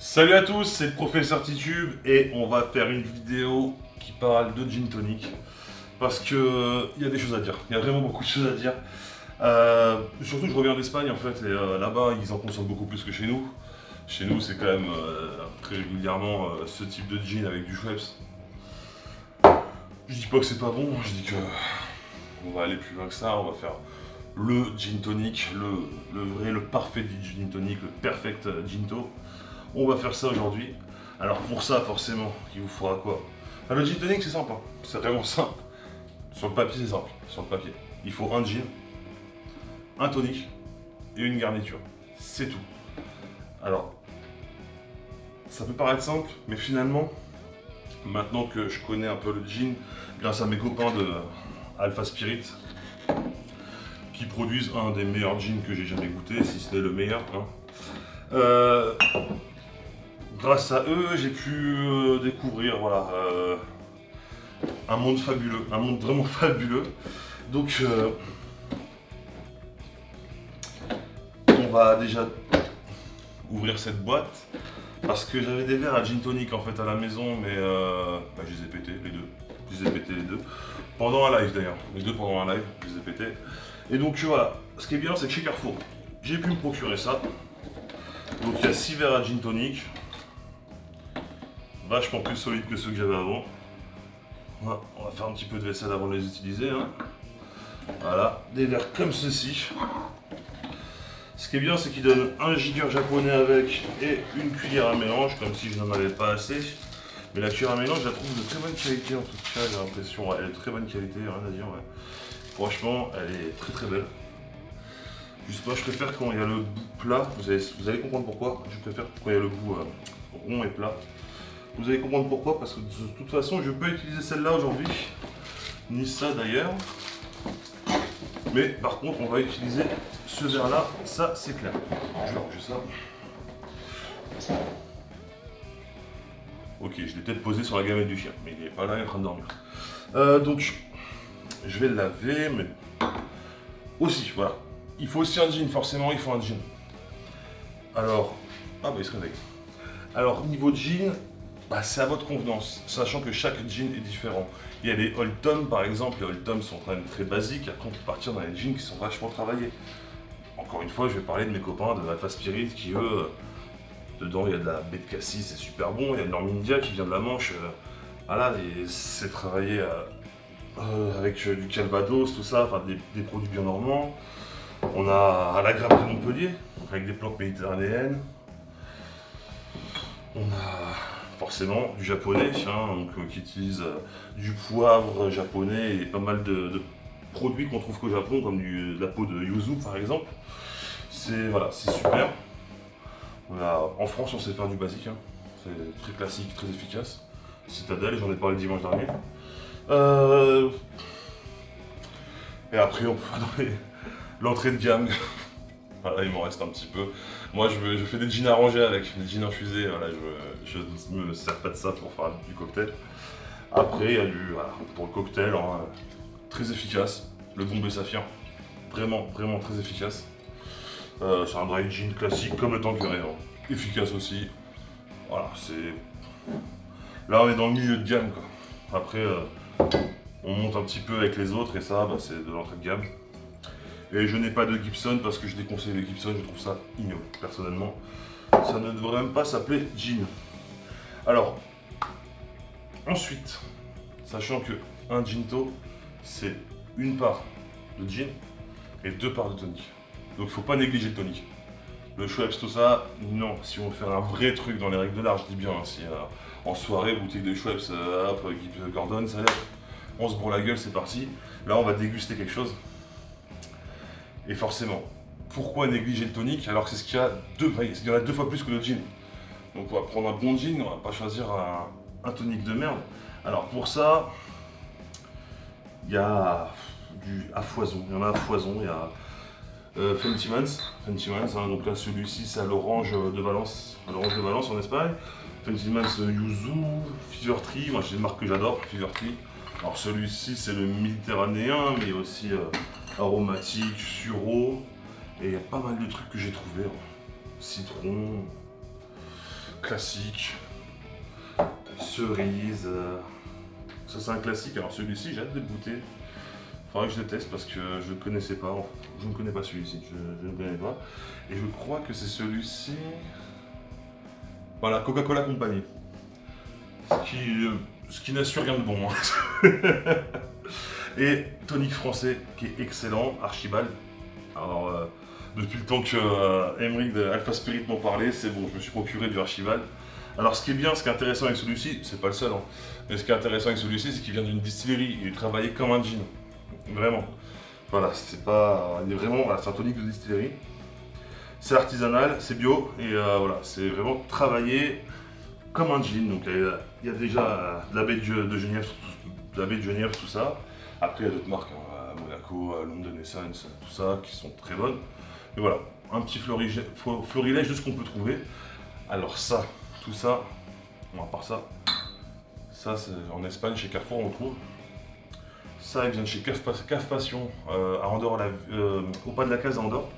Salut à tous, c'est le professeur Titube et on va faire une vidéo qui parle de gin tonic parce que il y a des choses à dire, il y a vraiment beaucoup de choses à dire. Surtout je reviens d'Espagne en fait et là-bas ils en consomment beaucoup plus que chez nous. Chez nous c'est quand même très régulièrement ce type de gin avec du Schweppes. Je dis pas que c'est pas bon, je dis que on va aller plus loin que ça, on va faire le gin tonic, le vrai, le parfait du gin tonic, le perfect ginto. On va faire ça aujourd'hui. Alors pour ça, forcément, il vous faudra quoi? Le gin tonic, c'est simple, hein. C'est vraiment simple. Sur le papier, c'est simple. Sur le papier, il faut un gin, un tonic et une garniture. C'est tout. Alors, ça peut paraître simple, mais finalement, maintenant que je connais un peu le gin, grâce à mes copains de Alpha Spirit, qui produisent un des meilleurs gins que j'ai jamais goûté, si ce n'est le meilleur, hein. Grâce à eux, j'ai pu découvrir un monde fabuleux, un monde vraiment fabuleux. Donc, on va déjà ouvrir cette boîte parce que j'avais des verres à gin tonic en fait à la maison, mais je les ai pétés les deux. Je les ai pétés les deux pendant un live d'ailleurs. Les deux pendant un live, je les ai pétés. Et donc voilà, ce qui est bien, c'est que chez Carrefour, j'ai pu me procurer ça. Donc il y a 6 verres à gin tonic. Vachement plus solide que ceux que j'avais avant. Voilà, on va faire un petit peu de vaisselle avant de les utiliser, hein. Voilà, des verres comme ceci. Ce qui est bien, c'est qu'ils donnent un jigger japonais avec et une cuillère à mélange, comme si je n'en avais pas assez. Mais la cuillère à mélange, je la trouve de très bonne qualité en tout cas, j'ai l'impression. Ouais, elle est de très bonne qualité, rien à dire. Ouais. Franchement, elle est très très belle. Juste moi, je préfère quand il y a le bout plat. Vous allez comprendre pourquoi. Je préfère quand il y a le bout rond et plat. Vous allez comprendre pourquoi, parce que de toute façon, je peux utiliser celle-là aujourd'hui, ni ça d'ailleurs. Mais par contre, on va utiliser ce verre-là, ça c'est clair. Je vais ranger ça. Ok, je l'ai peut-être posé sur la gamelle du chien, mais il n'est pas là, il est en train de dormir. Donc, je vais le laver, mais aussi, voilà. Il faut aussi un jean, forcément, il faut un jean. Alors, ah bah il se réveille. Alors, niveau jean, c'est à votre convenance, sachant que chaque jean est différent. Il y a les Old Tom par exemple, les Old Tom sont quand même très basiques, après on peut partir dans les jeans qui sont vachement travaillés. Encore une fois, je vais parler de mes copains de Alpha Spirit qui eux, dedans il y a de la baie de cassis, c'est super bon, il y a de l'Ormindia qui vient de la Manche, voilà, et c'est travaillé avec du Calvados, tout ça, enfin des produits bien normands. On a à la grappe de Montpellier, avec des plantes méditerranéennes. On a forcément du japonais, qui utilise du poivre japonais et pas mal de produits qu'on trouve qu'au Japon, comme de la peau de yuzu par exemple. C'est voilà, c'est super. En France, on sait faire du basique, hein. C'est très classique, très efficace. Citadel, j'en ai parlé dimanche dernier. Et après, on va dans l'entrée de gamme. Voilà, il m'en reste un petit peu. Moi, je fais des jeans arrangés avec, des jeans infusés. Voilà, je ne me sers pas de ça pour faire du cocktail. Après, il y a pour le cocktail, hein, très efficace. Le Bombay Saphir, vraiment, vraiment très efficace. C'est un dry gin classique comme le Tanqueray, hein. Efficace aussi. Voilà, c'est. Là, on est dans le milieu de gamme, quoi. Après, on monte un petit peu avec les autres et ça, c'est de l'entrée de gamme. Et je n'ai pas de Gibson parce que je déconseille le Gibson, je trouve ça ignoble, personnellement. Ça ne devrait même pas s'appeler gin. Alors, ensuite, sachant que un ginto, c'est une part de gin et 2 parts de tonic. Donc il ne faut pas négliger le tonic. Le Schweppes, tout ça, non. Si on veut faire un vrai truc dans les règles de l'art, je dis bien, hein, si en soirée, boutique de Schweppes, hop, Gordon, ça l'air, on se bourre la gueule, c'est parti. Là, on va déguster quelque chose. Et forcément, pourquoi négliger le tonic alors que c'est ce qu'il y a il y en a 2 fois plus que le gin. Donc on va prendre un bon gin, on va pas choisir un tonic de merde. Alors pour ça, il y a à foison, il y en a à foison, il y a Fentimans, hein, donc là celui-ci c'est à l'orange de Valence, en Espagne. Fentimans Yuzu, Fever Tree, moi j'ai une marque que j'adore, Fever Tree. Alors celui-ci c'est le méditerranéen, mais aussi aromatique, sureau, et il y a pas mal de trucs que j'ai trouvé. Citron, classique, cerise. Ça c'est un classique, alors celui-ci j'ai hâte de le goûter. Faudrait que je le teste parce que je ne connaissais pas, je ne connais pas celui-ci, je ne connais pas. Et je crois que c'est celui-ci. Voilà, Coca-Cola Company. Ce qui n'assure rien de bon. Hein. Et tonique français qui est excellent, Archibald. Alors, depuis le temps que Emeric de Alpha Spirit m'en parlait, c'est bon, je me suis procuré du Archibald. Alors, ce qui est intéressant avec celui-ci, c'est pas le seul, hein, mais ce qui est intéressant avec celui-ci, c'est qu'il vient d'une distillerie, il est travaillé comme un gin. Vraiment. Voilà, c'est pas. Il est vraiment. Voilà, c'est un tonique de distillerie. C'est artisanal, c'est bio, et voilà, c'est vraiment travaillé comme un gin. Donc il y a déjà de la baie de Genève, tout ça. Après, il y a d'autres marques, hein, Monaco, London Essence, tout ça, qui sont très bonnes. Et voilà, un petit florilège de ce qu'on peut trouver. Alors ça, tout ça, bon, à part ça, c'est en Espagne, chez Carrefour, on trouve. Ça, il vient de chez Cave Passion, à Andorre, au pas de la case à Andorre.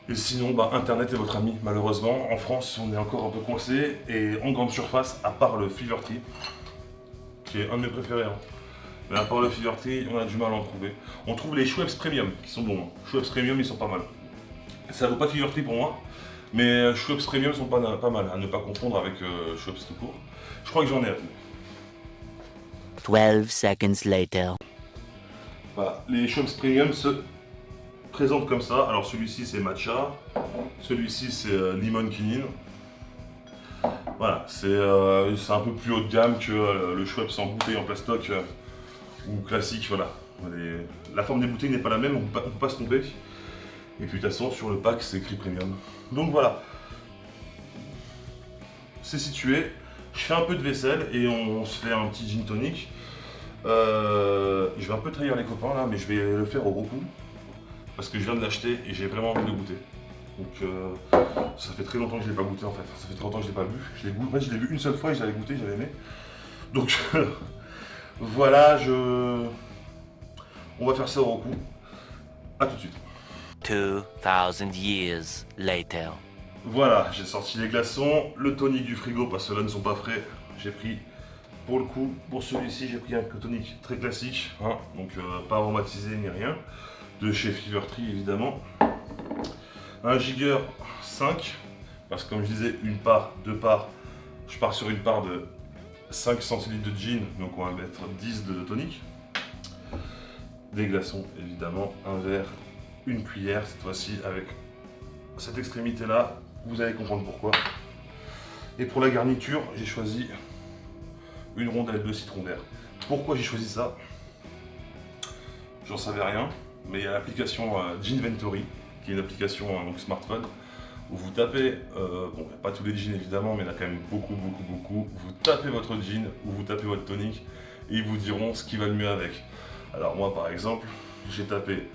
Et sinon, bah, Internet est votre ami, malheureusement. En France, on est encore un peu coincé. Et en grande surface, à part le Fever Tree, qui est un de mes préférés. Hein. Mais à part le Fever Tree, on a du mal à en trouver. On trouve les Schweppes Premium, qui sont bons. Hein. Schweppes Premium, ils sont pas mal. Ça vaut pas Fever Tree pour moi. Mais Schweppes Premium sont pas mal, à ne pas confondre avec Schweppes tout court. Je crois que j'en ai à tout. 12 seconds later. Voilà, les Schweppes Premium se présentent comme ça. Alors celui-ci c'est matcha, celui-ci c'est lemon quinine. Voilà, c'est un peu plus haut de gamme que le Schweppes en bouteille en plastoc ou classique. Voilà, la forme des bouteilles n'est pas la même, on peut pas se tromper. Et puis de toute façon sur le pack c'est écrit premium. Donc voilà, c'est situé. Je fais un peu de vaisselle et on se fait un petit gin tonic. Je vais un peu trahir les copains là, mais je vais le faire au gros coup. Parce que je viens de l'acheter et j'ai vraiment envie de goûter. Donc ça fait très longtemps que je ne l'ai pas goûté en fait. Ça fait très longtemps que je ne l'ai pas bu. En fait, je l'ai vu une seule fois et je l'avais goûté, j'avais aimé. Donc voilà, on va faire ça au gros coup. A tout de suite. 2000 years later. Voilà, j'ai sorti les glaçons, le tonic du frigo parce que là ne sont pas frais. J'ai pris, pour le coup, pour celui-ci, j'ai pris un tonic très classique, hein, donc pas aromatisé ni rien, de chez Fever Tree évidemment. Un Jigger 5, parce que comme je disais, une part, deux parts, je pars sur une part de 5 centilitres de gin, donc on va mettre 10 de tonic. Des glaçons évidemment, un verre, une cuillère cette fois-ci avec cette extrémité là. Vous allez comprendre pourquoi. Et pour la garniture, j'ai choisi une rondelle de citron vert. Pourquoi j'ai choisi ça? J'en savais rien, mais il y a l'application Ginventory, qui est une application donc smartphone, où vous tapez, bon, pas tous les gins évidemment, mais il y en a quand même beaucoup. Vous tapez votre gin ou vous tapez votre tonic, et ils vous diront ce qui va le mieux avec. Alors moi par exemple, j'ai tapé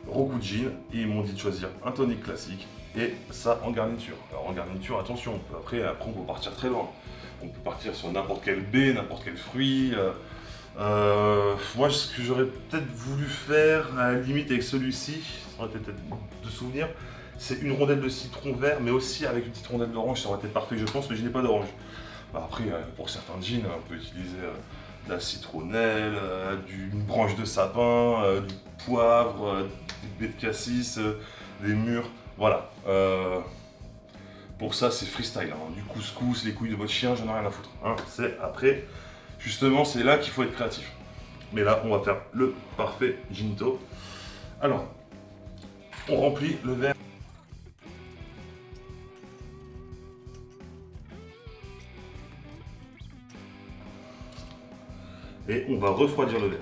Roku Gin, et ils m'ont dit de choisir un tonic classique, et ça en garniture. Alors en garniture, attention, après on peut partir très loin. On peut partir sur n'importe quel baie, n'importe quel fruit. Moi, ce que j'aurais peut-être voulu faire, à la limite avec celui-ci, ça aurait été peut-être de souvenir, c'est une rondelle de citron vert, mais aussi avec une petite rondelle d'orange, ça aurait été parfait je pense, mais je n'ai pas d'orange. Après, pour certains gins, on peut utiliser de la citronnelle, une branche de sapin, du poivre, des baies de cassis, des mûres. Voilà. Pour ça, c'est freestyle. Hein. Du couscous, les couilles de votre chien, j'en ai rien à foutre. Hein. Après, justement, c'est là qu'il faut être créatif. Mais là, on va faire le parfait ginto. Alors, on remplit le verre. Et on va refroidir le verre.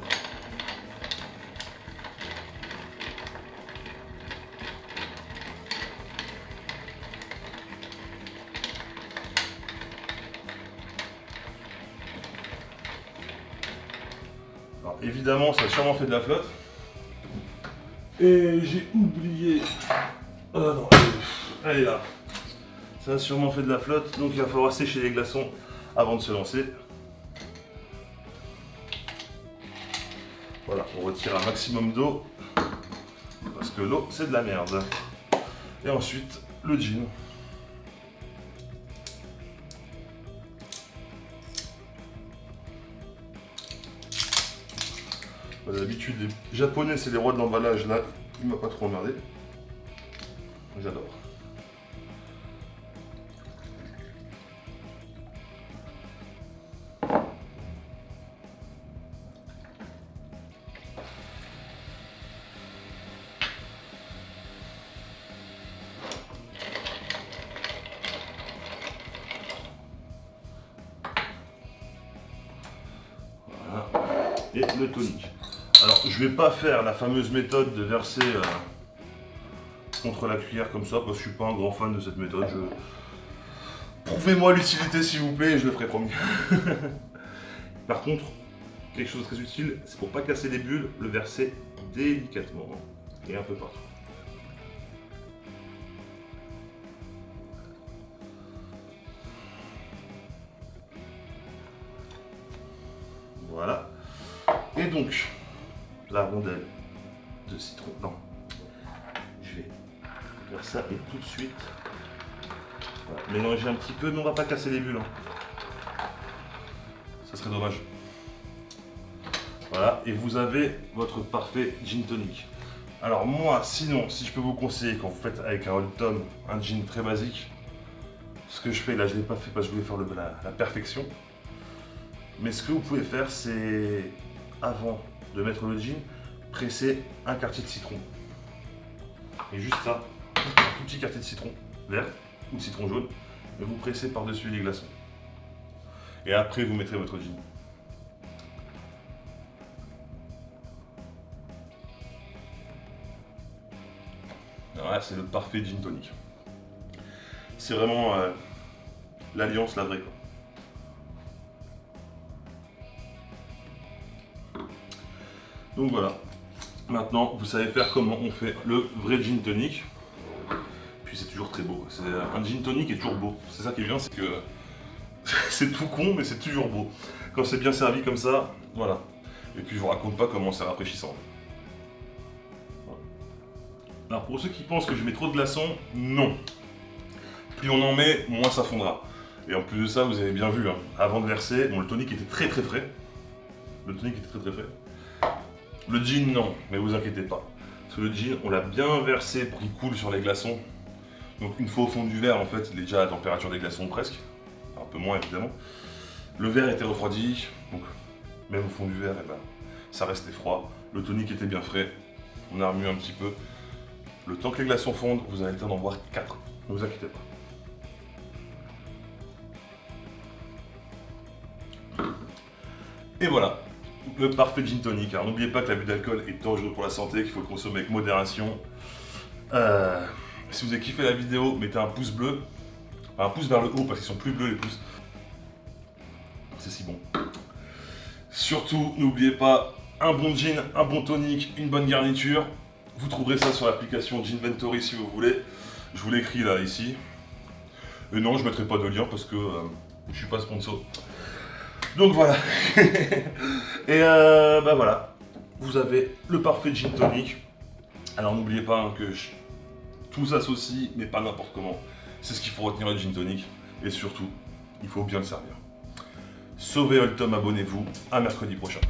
Alors, évidemment, ça a sûrement fait de la flotte. Et j'ai oublié. Non, elle est là. Ça a sûrement fait de la flotte, donc il va falloir sécher les glaçons avant de se lancer. Voilà, on retire un maximum d'eau, parce que l'eau c'est de la merde. Et ensuite, le gin. D'habitude, les Japonais, c'est les rois de l'emballage. Là, il m'a pas trop emmerdé. J'adore. Voilà. Et le tonic. Alors, je vais pas faire la fameuse méthode de verser contre la cuillère comme ça, parce que je suis pas un grand fan de cette méthode. Prouvez-moi l'utilité s'il vous plaît, et je le ferai promis. Par contre, quelque chose de très utile, c'est pour pas casser les bulles, le verser délicatement et un peu partout. Voilà. Et donc, la rondelle de citron. Non. Je vais faire ça et tout de suite. Voilà. Mélanger un petit peu, mais on va pas casser les bulles. Ça serait dommage. Voilà, et vous avez votre parfait gin tonic. Alors moi, sinon, si je peux vous conseiller quand vous faites avec un Old Tom, un gin très basique, ce que je fais, là je ne l'ai pas fait parce que je voulais faire la perfection. Mais ce que vous pouvez faire, c'est, avant de mettre le gin, presser un quartier de citron. Et juste ça, un tout petit quartier de citron vert ou de citron jaune, et vous pressez par-dessus les glaçons. Et après, vous mettrez votre gin. Voilà, c'est le parfait gin tonic. C'est vraiment l'alliance, la vraie, quoi. Donc voilà, maintenant vous savez faire comment on fait le vrai gin tonic. Puis c'est toujours très beau, un gin tonic est toujours beau. C'est ça qui est bien, c'est que c'est tout con mais c'est toujours beau. Quand c'est bien servi comme ça, voilà. Et puis je vous raconte pas comment c'est rafraîchissant. Voilà. Alors pour ceux qui pensent que je mets trop de glaçons, non. Plus on en met, moins ça fondra. Et en plus de ça, vous avez bien vu, hein, avant de verser, bon, le tonic était très très frais. Le tonic était très très frais. Le gin, non, mais vous inquiétez pas. Parce que le gin, on l'a bien versé pour qu'il coule sur les glaçons. Donc une fois au fond du verre, en fait, il est déjà à la température des glaçons presque. Un peu moins évidemment. Le verre était refroidi, donc même au fond du verre, eh ben, ça restait froid. Le tonic était bien frais. On a remué un petit peu. Le temps que les glaçons fondent, vous avez le temps d'en boire 4. Ne vous inquiétez pas. Et voilà. Le parfait gin tonic. Alors n'oubliez pas que l'abus d'alcool est dangereux pour la santé, qu'il faut le consommer avec modération. Si vous avez kiffé la vidéo, mettez un pouce bleu. Enfin, un pouce vers le haut parce qu'ils sont plus bleus les pouces. C'est si bon. Surtout, n'oubliez pas un bon gin, un bon tonic, une bonne garniture. Vous trouverez ça sur l'application Ginventory si vous voulez. Je vous l'écris là, ici. Et non, je ne mettrai pas de lien parce que je suis pas sponsor. Donc voilà. Et bah voilà, vous avez le parfait gin tonic. Alors n'oubliez pas hein, que tout s'associe, mais pas n'importe comment. C'est ce qu'il faut retenir le gin tonic. Et surtout, il faut bien le servir. Sauvez Old Tom, abonnez-vous. À mercredi prochain.